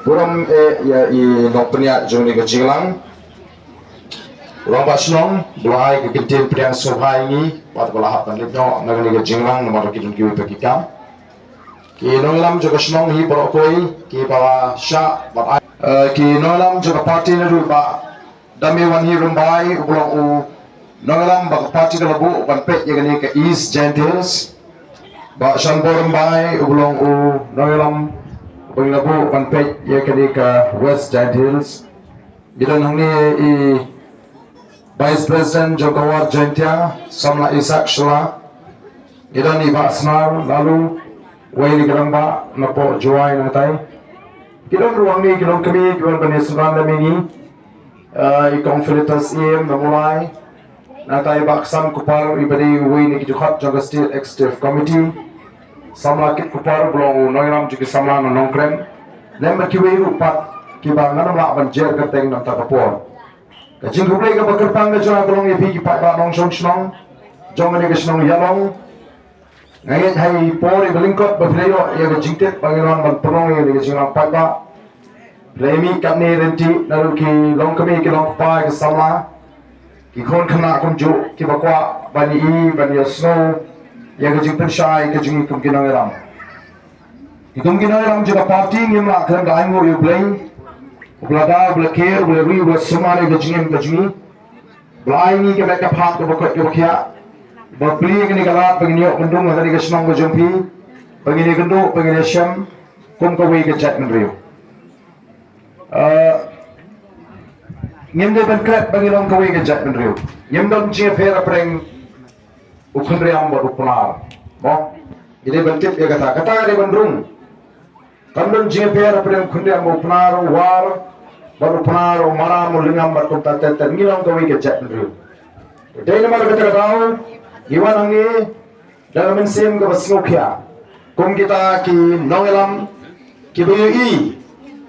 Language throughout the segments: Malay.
Buram ya I nokpenya joni ke jinglang. Ulang basnong doai ke kintin priang sobhai ni pat balahap kan lipno nagani ke jinglang nomor kidun kiwi pekikam. Ki nonglam juga snong hi borokoi ki bawa sya bat ki nonglam juga parti na ba dami wan hi rumbai ulang u nonglam ba parti ka labu ban pek yagani ke East Gentiles ba shanbor rumbai ulang u nonglam Penglabu panpek ya ketika West Gentiles. Kita nangni I Vice President Jogawar Jentia Samla Isak Shula. Kita ni Basnar lalu Waili Geramba Napo Juai Natai. Kita ruang ni kita kami kita penyesuaian lemini I konfilitas IM memulai Natai Baksan Kupar ibadi Waili kita hot Jaga State Executive Committee. Samla kit kupar belong noiram juga samla nongkrem lembar kiwe upat kiba ngana la banjer keteng nang tapapor kajing kublai ka bakerpang ka jona belong epi ki pa nong song snong jong ne ka snong yalong ngayen hai pori belingkot bafleyo ya ka jingtet pangiron ban pelong ya ka jinglang pa ba lemi kapne renti naru ki long kami ki long pa ka samla ki khon khana kumju ki bakwa bani I bani snow ya kejing pensyai kejing kemungkinan ram. Kemungkinan ram juga parti yang melakukan daingo you blame, belada belakir beleri bersumane kejing. Belai ni ke mereka pat ke bokot ke bokia. Berbeli ke ni galat penginiok mendung ngari ke senang ke jumpi. Pengini genduk pengini syam kum ke wei ke jat mendriu. Ngem de benkret pengilong ke wei ke jat mendriu. Ngem dong je fera preng Ukundriam berupunar, boh. Jadi bentuk ya kata ada bendung. Kandun jengper apa yang ukundriam berupunar war berupunar umara mulingam berkutat teter ngilang kawi kecek bendung. Jadi nama kata tahu, iwan angni dalam mensim ke basngokya. Kum kita ki nongelam ki BUI.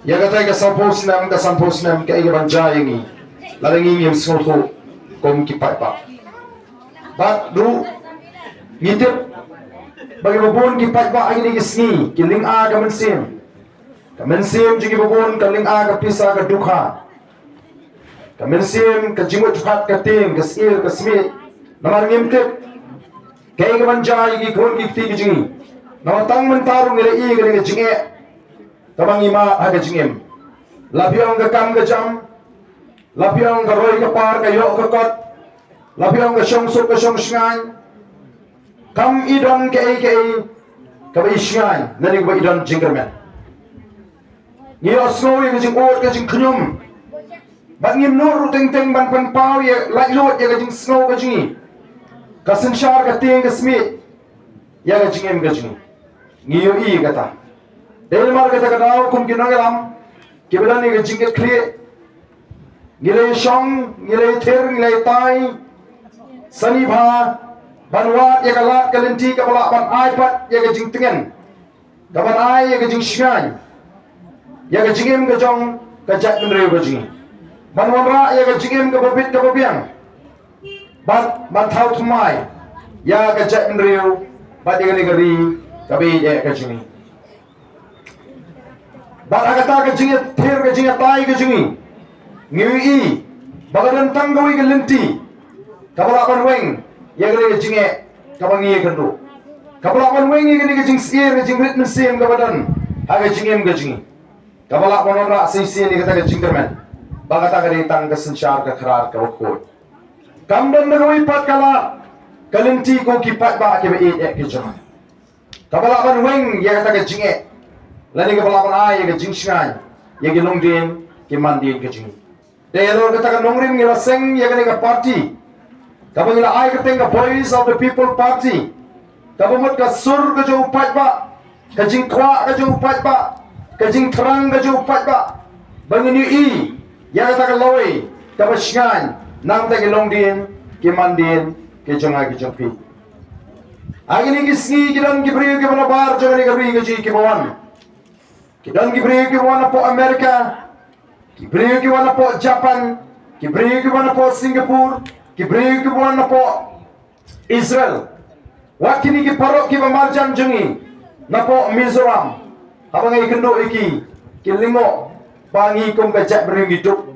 Ya kata ke sampos nam ke banjai ini. Lalu ingin sengoko kum ki pak. Bat du ngitip bagi babon ki patba ini kisni kiling a ka mensim jigi babon kaling a ka pisa ka dukha ka mensim ka jimut phat ka ting ka sir ka smit namar ngimtip kay ka banjay ki kon ki ti jingi namatang mentarung ila I ka jingi tabang ima ha ka jingim labyong ka kam ka jam labyong ka roy ka par ka yo ka kot labiang ke song suk ke song sngai kam idon ke ka ba sngai nani ba idon jingkermen ni osno ye jing ot ke jing knyum ba ngim nur teng ban pan pau ye lai lot ye jing snow ke jing ka sanshar ka teng ke smit ya ke jing ke jing ni yo I kata del mar kata ka daw kum kinangalam ke belani ke jing ke kle ngile shong ngile ther ngile tai Sani bha banwat ya galat kalenti ka bala ban iPad ya ga jing tengen ka ban ai ya ga jing shngai ya ga jingem ga jong ka jat mendreu ga jing banwan ra ya ga jingem ga babit ka babiang ban thau thumai ya ga jat mendreu ba de ga negeri ka be ya ga jing ba agata ga jing ther ga jing tai ga jing ngiwi I bagadan tanggawi ga lenti Kapalakan weng, ya gede jinge, kapangi kendo. Kapalakan weng ya gede jing sir, jing ritmen sim kapadan, aga jingem gajing. Kapalakan orang sisi ni kata jing kermen, bagata gede tang kesensyar kekerar kawakot. Kamdan nagawi pat kala, kalenti ko kipat ba kebe ek kejaman. Kapalakan weng ya kata jinge, lani kapalakan ay ya jing shngai, ya gelong din, kimandin gajing. Dero kata nongrim ngilaseng ya gede party. Kapag ila ay kateng ka Voice of the People Party, kapamot ka sur ka jo upat ba, kajing kwa ka jo upat ba, kajing terang ka jo upat ba, bangin yu I, ya kata ka laway, kapasyan, nang ta kilong din, kimandin, kijong ay kijong pi. Agin yung kisngi, kidan gibriyo kibanabar, jo ni gabriyo kaji kibawan. Kidan gibriyo kibawan na po Amerika, gibriyo kibawan na po Japan, gibriyo kibawan na po Singapore, Kibriyo ki buwan na po Israel. Wakini ki parok ki marjan jungi na po Mizoram. Habang ikendo iki kilingo bangi kum kajak beri hidup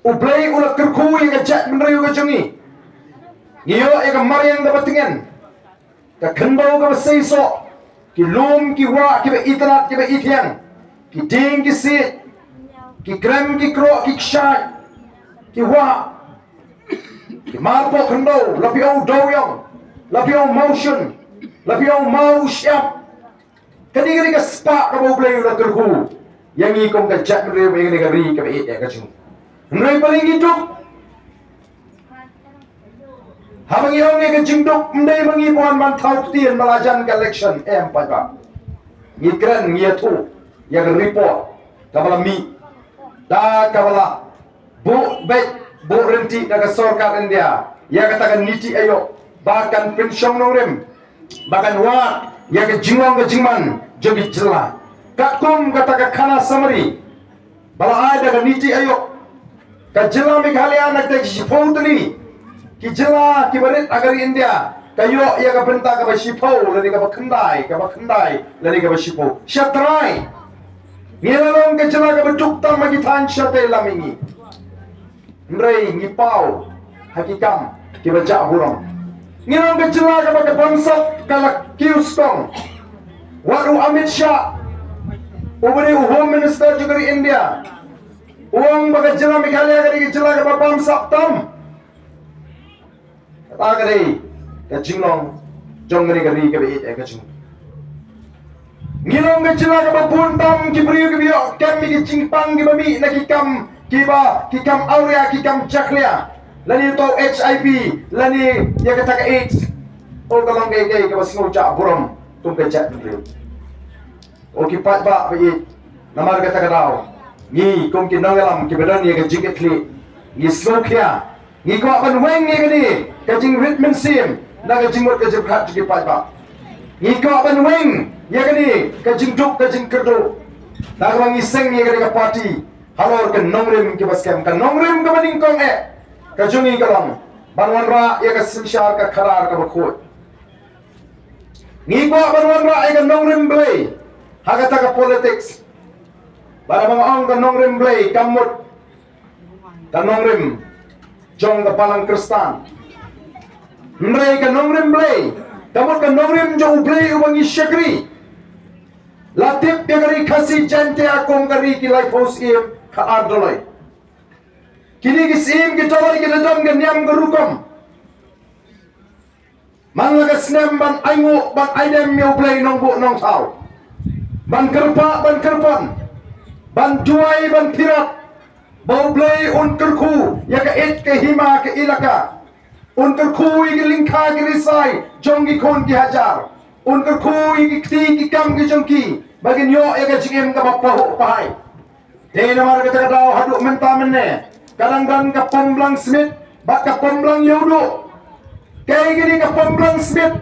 ublay ulah kerku yang kajak meneriu kajongi ngiyo yang mariang dapat dengan kakendau ka seiso ki lum ki wa ki itnat ki itiang ki ding ki sit ki krem ki kro ki kshat ki wa ki marpo kendau lapio doyong lapio motion lapio mau siap kadi ka spa ka ublay ulah kerku yang ikong kajak meneriu yang negari ka it ya kajung meneriu paling hidup habang iong ni kejingduk mendai mangi puan mantau tien malajan collection empat ba ngikran ngiyatu yang report kabala mi da kabala bu renti daga sorkar India ya katakan niti ayo bahkan pensiun nongrim bahkan wa ya kejingong kejingman jadi jelah kakum katakan kana samari bala ada daga niti ayo kajela meghalian nak si poutli kijela kibarit agar India kayo ya ka benta ka basipo lani ka bakandai lani ka basipo syatrai ngilalong kijela ka bajukta magitan syate lamingi ngrei ngipau hakikam kibaja burong ngilalong kijela ka bakabansat kala kiuskong waru Amit Shah ubari Home Minister juga di India uang bagajela Meghalaya kali kijela ka babamsak tam agari kajinglong jongri gari ke be kajing ngilong kajila ka bapuntam kibriyo kibiyo kami kicingpang kibami nakikam kikam aurea kikam chaklia lani to HIV lani ya kata ka AIDS o kalong gay ka basingo cha burom tum ka chat briyo o kipat ba be namar kata ka daw ni kom kinangalam kibedan ya kajing ketli ni slokya ni ko ban weng ni kani kajing ritmen sim na kajing mot kajing khat gi pai ba ni ko ban weng ya kani kajing duk kajing kerdo na ko ngi seng ni kani ka party halor ke nongrim ki baskem ka nongrim ka baning kong kajungi kalam banwan ra ya ka simshar ka kharar ka bakhot ni ko banwan ra ya ka nongrim blay hagata ka politics para mga ong ka nongrim blay kamot ka nongrim jong ka palang kristan mrei ka nongrim blay kamot ka nongrim jo blay ubangi syakri latip ya kari khasi jante akong kari ki life house im ka ardoloi kini ki sim ki tawari ki dadam ka nyam ka rukom man laga snem ban aingo ban aidem yo blay nong bu nong tau ban kerpan ban juai ban pirat bau blay un kerku ya ka et ke hima ke ilaka un kerku ki lingkha ki risai jongi kon ki hajar un kerku ki kti ki kam ki jongki bagin yo ya ka jingem ka bapaho pai de namar ka daw haduk menta menne kadang ka pomblang smith bak ka pomblang yodo kay gini ka pomblang smith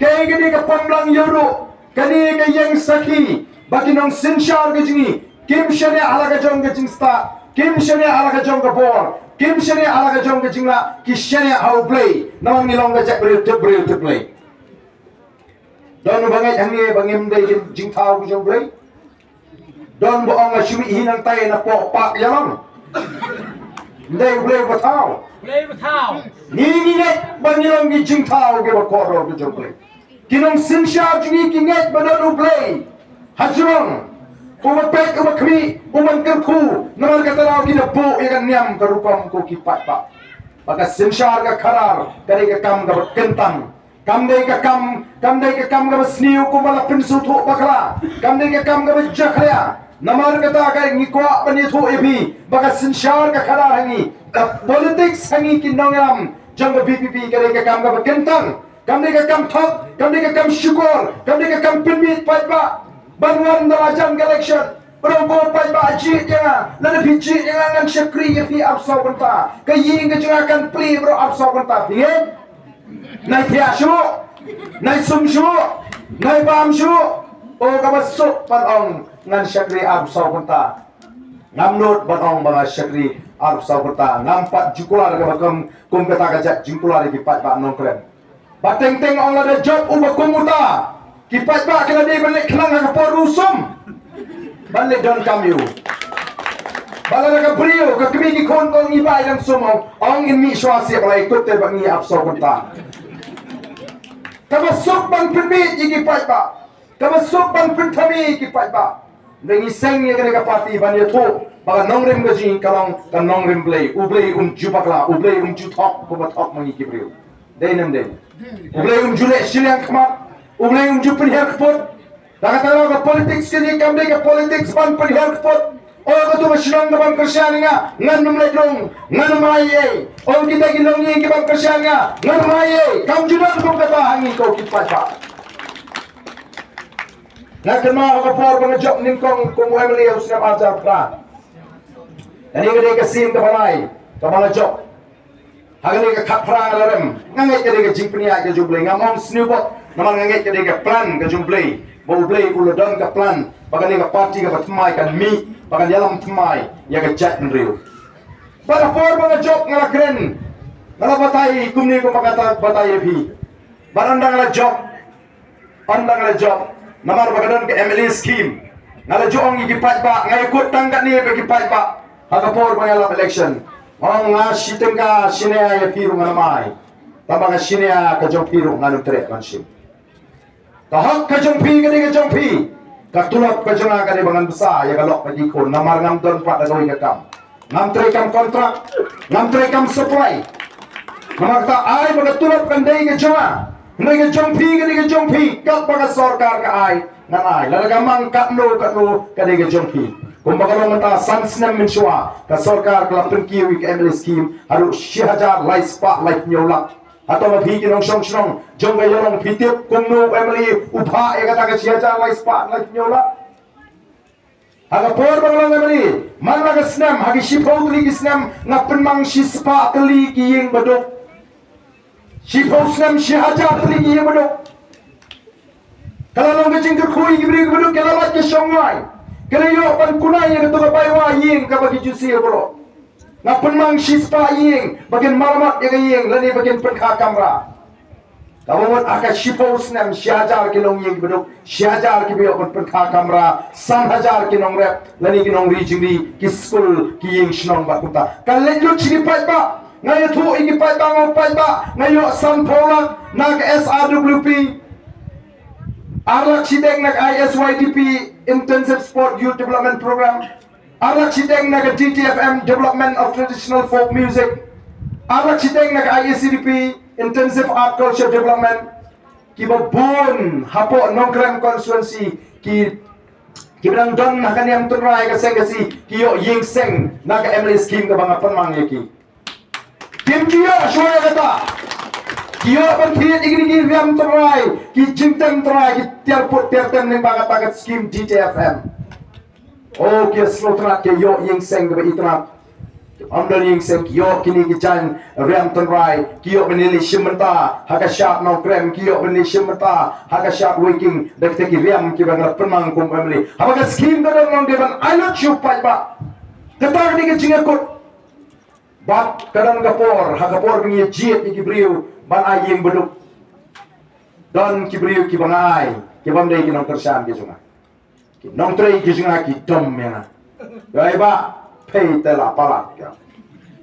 kay gini ka pomblang yodo kani ka yang saki baginong sinshar ka jingi kim shane ala ka jong ka jingsta kim shane ala ka jong ka bor kim shane ala ka jong ka jingla ki shane au play namang nilong ka jak bril to play don bangai hangi bangim dai jing thau ki jong play don bo ong shumi hinang tai na po pak yalong dai play ba thau ni net bangilong ki jing thau ke ba ko ro ki jong play kinong sinshar jingi ki net ba don play hajrong umat pek umat kami umat kerku namar kata raw kinabu ikan niam kerupam ko kipat pak baka sinshar ka karar dari ka kam ka kentang kam dai ka kam ka sniu ko mala pinsu tho bakla kam dai ka kam ka jakhrya namar kata ka ngikwa pani tho ebi baka sinshar ka karar hangi ka politics hangi kinongam jang ka BPP ka kam ka kentang kam dai ka kam thok kam dai ka kam syukur kam dai ka kam pinmit pat ba banwan dalajan election berongko pai ba ji dia la de ji dia ngan syakri ya fi absau benta kayi ke akan pli bro absau benta bien nai thia shu nai sum shu nai bam shu o ka masuk pan ong ngan syakri absau benta ngamnut ban ong ba syakri absau benta nampak jukular ka bakam kum kata kajak jingkular ki pat ba nongkren bateng teng ong la de job uba kumuta kipat ba kena dia balik kelang ke por rusum balik don kamu bala ka brio ka kami ki kon kong ibai dang sumo ong in mi swasi balai ikut te bangi apso konta kamasuk ban permit iki pai ba kamasuk ban pertami iki pai ba dengi seng ye ka parti ban ye tho baga nongrim ga jing kalong ka nongrim blei ublei jubakla ublei juthok ko bathok mangi ki brio denam den ublei jule silang khamat ublei jupin her khpot daga ka politics ke ni kamde ka politics ban per her khpot oh betul bersenang dengan kerjanya ngan meledong ngan maye oh kita gilongi ke bang kerjanya ngan maye kam judan kau kata hangi kau kipat pak nak kenal apa por mengejok ningkong kong Emily usnam ajar pra dan ini dia kesim ke balai ke balajok hari ini ke kapra alarm ngangai ke dia jingpnia ke jumblei ngamong snubot naman ngangai ke dia plan ke jumblei mau blei uladon ke plan bagai ke parti ke batmai kan mi bagan dalam temai ya ke chat menriu pada por mga job ngala kren ngala batai kumni ko makata batai phi barandang ngala job andang ngala job namar bagadan ke MLA scheme ngala joong gi pat ba ngai kut tangga ni be gi pat ba haga por mga election ong nga sitenga sinea ya piru ngala mai tabang sinea ka jong piru nganu tre mansim tahak ka jong pi ke jong pi katulak pajanga kali bangan besar ya kalau pagi kon namar ngam don pak dagoi kam ngam trekam kontrak ngam trekam supply namar ta ai bagatulak kan dei ke jama ndai ke jongpi kat baga sarkar ka ai nan ai lalaga mang katno ka dei ke jongpi kumbaga mata sansnam min shwa ka sarkar ka pengkiwi ke ML scheme haru 6000 lai spa lai nyola atau lebih kinong song jong gayong pitip kumno Emily ubha ya kata ke siaja lai spa lai nyola aga por banglang Emily man laga snam hagi shipau tli snam ngapen mang shi spa tli ki yeng badok shipau snam shi haja tli ki yeng badok kalau nong gejing ke khui gibri badok kala lat ke songwai kala yo pan kunai ya to bai wa yeng ka bagi jusi bro ngapen mang shispa yeng bagian marmat ya yeng lani bagian perkha kamera kamu akan shipau snam syajar kilong yeng beduk syajar ki biok perkha kamera 3000 kinong rep lani kinong rijingri ki school ki yeng shnong bakuta kalen yo chini pai ba ngayo thu iki pai ba ngau pai ba ngayo san phola nag SRWP arak sideng nag ISYDP intensive sport youth development program arak sideng naga DTFM Development of Traditional Folk Music arak sideng naga ISCDP Intensive Art Culture Development kibabun hapo nongkrem constituency ki kibang don naga niyam tunray kaseng kasi kiyo ying seng naga MLA scheme ka mga panmang yaki kim kiyo asyoya kata kiyo ban kiyat igini riyam tunray ki jingtem tunray ki tiarput tiartem ng mga tagat scheme DTFM oh kia slotrat ke yo ying seng be itrat amdal ying seng yo kini gijan riam tonrai kiyo benili shimenta haka sharp no krem kiyo benili shimenta haka sharp waking dak teki riam ki bang penang kum family haba scheme da nong deban I not you pai ba ketar ni gijing ko bat kadang gapor haka por ngi jiet ki briu ban aying beduk don ki briu ki bangai ki bamdai ki nong tersan ki sunga nong tray kisah ki dom ya, gaya ba pay telah palat ya,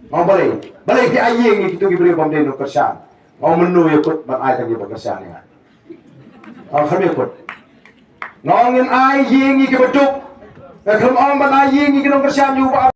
mau balik ki ayeng ni kita kibri pamde no kersan, mau menu ikut ban ay tagi kersan ya, mau kami ikut, ngongin ayeng ni kibeduk, kalau orang ban ayeng ni kita kersan juga